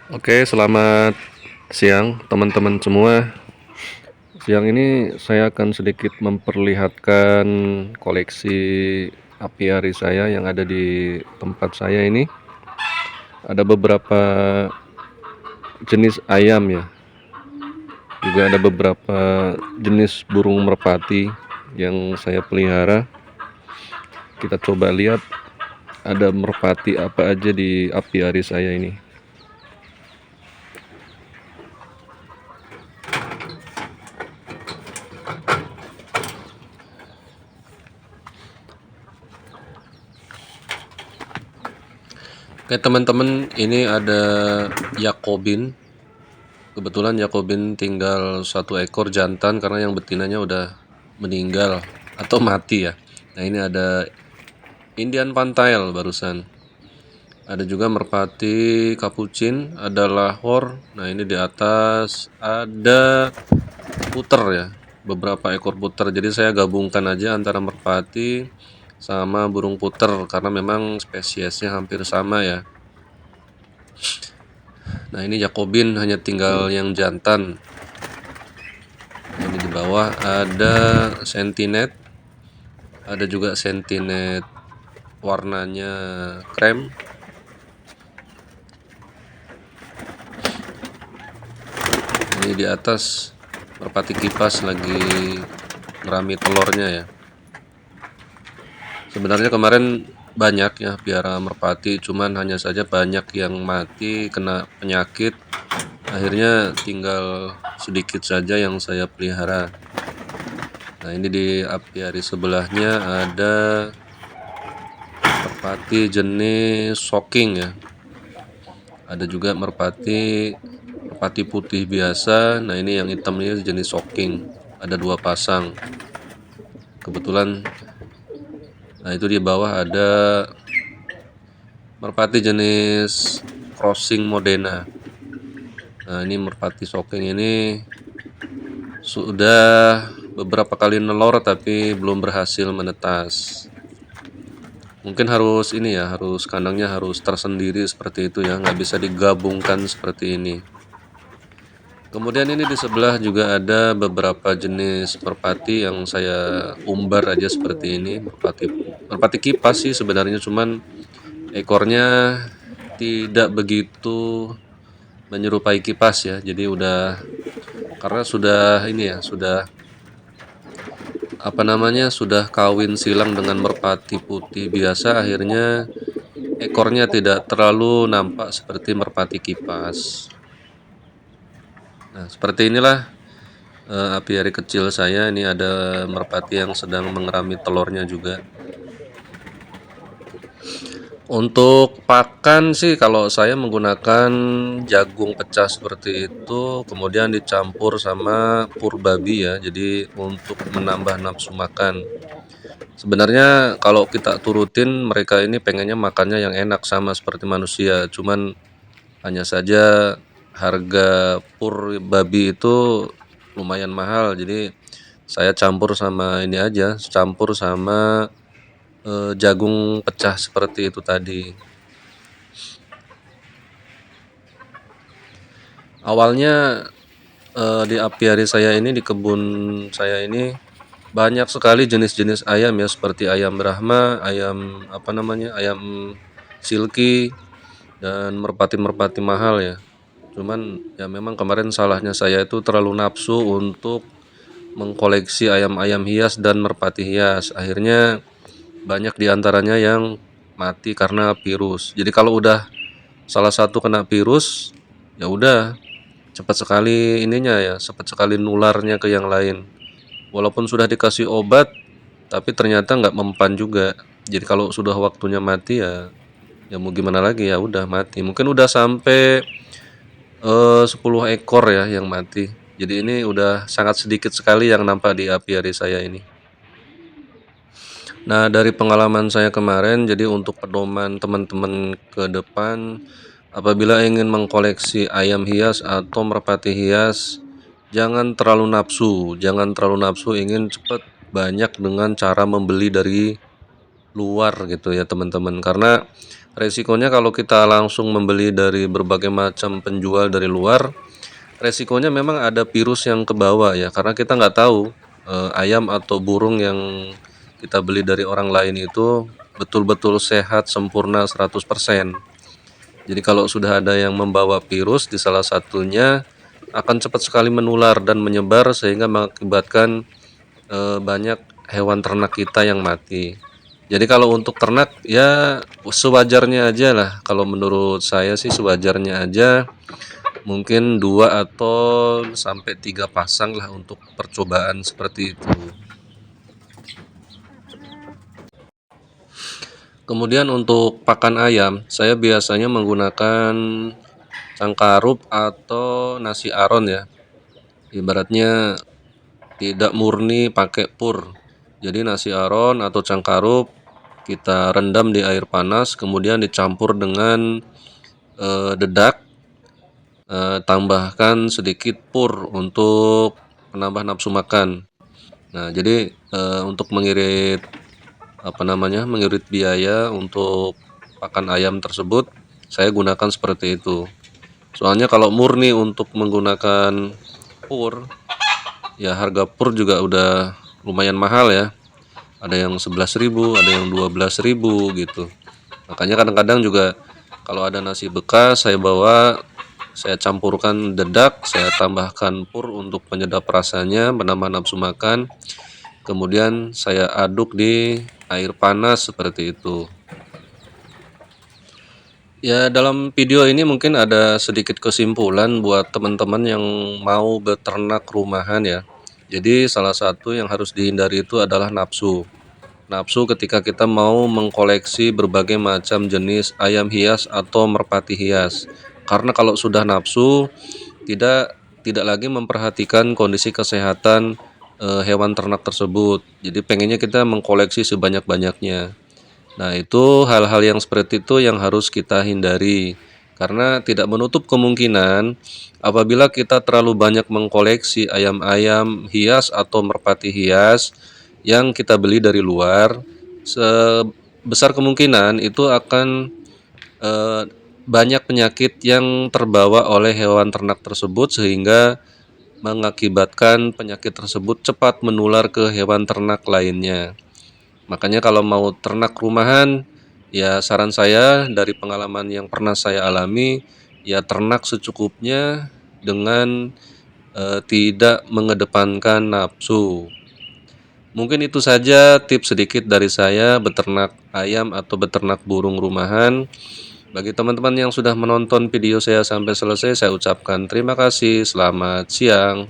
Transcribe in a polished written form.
Oke, selamat siang teman-teman semua. Siang ini saya akan sedikit memperlihatkan koleksi apiari saya yang ada di tempat saya ini. Ada beberapa jenis ayam ya. Juga ada beberapa jenis burung merpati yang saya pelihara. Kita coba lihat ada merpati apa aja di apiari saya ini. Oke teman-teman, ini ada Yakobin. Kebetulan Yakobin tinggal 1 ekor jantan karena yang betinanya udah meninggal atau mati ya. Nah ini ada Indian Pantail barusan. Ada juga merpati kapucin, ada Lahore. Nah ini di atas ada puter ya, beberapa ekor puter. Jadi saya gabungkan aja antara merpati sama burung puter karena memang spesiesnya hampir sama ya. Nah ini Yakobin hanya tinggal yang jantan. Ini di bawah ada sentinet, ada juga sentinet warnanya krem. Ini di atas merpati kipas lagi ngerami telurnya ya. Sebenarnya kemarin banyak ya piara merpati, cuman hanya saja banyak yang mati kena penyakit. Akhirnya tinggal sedikit saja yang saya pelihara. Nah ini di apiari sebelahnya ada merpati jenis shocking ya. Ada juga merpati putih biasa. Nah ini yang hitam ini jenis shocking. Ada 2 pasang. Kebetulan, nah itu di bawah ada merpati jenis crossing Modena. Nah ini merpati shocking ini sudah beberapa kali nelor tapi belum berhasil menetas. Mungkin harus ini ya, harus kandangnya harus tersendiri seperti itu ya, nggak bisa digabungkan seperti ini. Kemudian ini di sebelah juga ada beberapa jenis merpati yang saya umbar aja seperti ini. Merpati kipas sih sebenarnya, cuman ekornya tidak begitu menyerupai kipas ya. Jadi udah, karena sudah ini ya, sudah sudah kawin silang dengan merpati putih biasa, akhirnya ekornya tidak terlalu nampak seperti merpati kipas. Nah seperti inilah apiari kecil saya. Ini ada merpati yang sedang mengerami telurnya juga. Untuk pakan sih kalau saya menggunakan jagung pecah seperti itu, kemudian dicampur sama pur babi ya, jadi untuk menambah nafsu makan. Sebenarnya kalau kita turutin, mereka ini pengennya makannya yang enak sama seperti manusia, cuman hanya saja harga pur babi itu lumayan mahal, jadi saya campur sama ini aja, campur sama jagung pecah seperti itu tadi. Awalnya di apiari saya ini, di kebun saya ini banyak sekali jenis-jenis ayam ya, seperti ayam Brahma, ayam ayam silky, dan merpati-merpati mahal ya. Cuman ya memang kemarin salahnya saya itu terlalu nafsu untuk mengkoleksi ayam-ayam hias dan merpati hias. Akhirnya banyak diantaranya yang mati karena virus. Jadi kalau udah salah satu kena virus, ya udah cepat sekali ininya ya, cepat sekali nularnya ke yang lain. Walaupun sudah dikasih obat, tapi ternyata nggak mempan juga. Jadi kalau sudah waktunya mati ya mau gimana lagi, ya udah mati. Mungkin udah sampai 10 ekor ya yang mati. Jadi ini udah sangat sedikit sekali yang nampak di apiari saya ini. Nah dari pengalaman saya kemarin, jadi untuk pedoman teman-teman ke depan, apabila ingin mengkoleksi ayam hias atau merpati hias, jangan terlalu nafsu ingin cepat banyak dengan cara membeli dari luar gitu ya teman-teman. Karena Resikonya kalau kita langsung membeli dari berbagai macam penjual dari luar, resikonya memang ada virus yang kebawa ya, karena kita nggak tahu ayam atau burung yang kita beli dari orang lain itu betul-betul sehat sempurna 100%. Jadi kalau sudah ada yang membawa virus di salah satunya, akan cepat sekali menular dan menyebar sehingga mengakibatkan banyak hewan ternak kita yang mati. Jadi kalau untuk ternak ya sewajarnya aja lah. Kalau menurut saya sih sewajarnya aja. Mungkin 2 atau sampai 3 pasang lah untuk percobaan seperti itu. Kemudian untuk pakan ayam, saya biasanya menggunakan cangkarup atau nasi aron ya. Ibaratnya tidak murni pakai pur. Jadi nasi aron atau cangkarup kita rendam di air panas, kemudian dicampur dengan dedak, tambahkan sedikit pur untuk penambah nafsu makan. Nah, jadi untuk mengirit biaya untuk pakan ayam tersebut, saya gunakan seperti itu. Soalnya kalau murni untuk menggunakan pur, ya harga pur juga udah lumayan mahal ya. Ada yang 11.000, ada yang 12.000 gitu. Makanya kadang-kadang juga kalau ada nasi bekas saya campurkan dedak, saya tambahkan pur untuk penyedap rasanya, menambah nafsu makan. Kemudian saya aduk di air panas seperti itu. Ya, dalam video ini mungkin ada sedikit kesimpulan buat teman-teman yang mau beternak rumahan ya. Jadi salah satu yang harus dihindari itu adalah nafsu. Nafsu ketika kita mau mengkoleksi berbagai macam jenis ayam hias atau merpati hias. Karena kalau sudah nafsu, tidak lagi memperhatikan kondisi kesehatan hewan ternak tersebut. Jadi pengennya kita mengkoleksi sebanyak-banyaknya. Nah, itu hal-hal yang seperti itu yang harus kita hindari. Karena tidak menutup kemungkinan apabila kita terlalu banyak mengkoleksi ayam-ayam hias atau merpati hias yang kita beli dari luar, sebesar kemungkinan itu akan eh, banyak penyakit yang terbawa oleh hewan ternak tersebut sehingga mengakibatkan penyakit tersebut cepat menular ke hewan ternak lainnya. Makanya kalau mau ternak rumahan, ya saran saya dari pengalaman yang pernah saya alami, ya ternak secukupnya dengan tidak mengedepankan nafsu. Mungkin itu saja tips sedikit dari saya beternak ayam atau beternak burung rumahan. Bagi teman-teman yang sudah menonton video saya sampai selesai, saya ucapkan terima kasih. Selamat siang.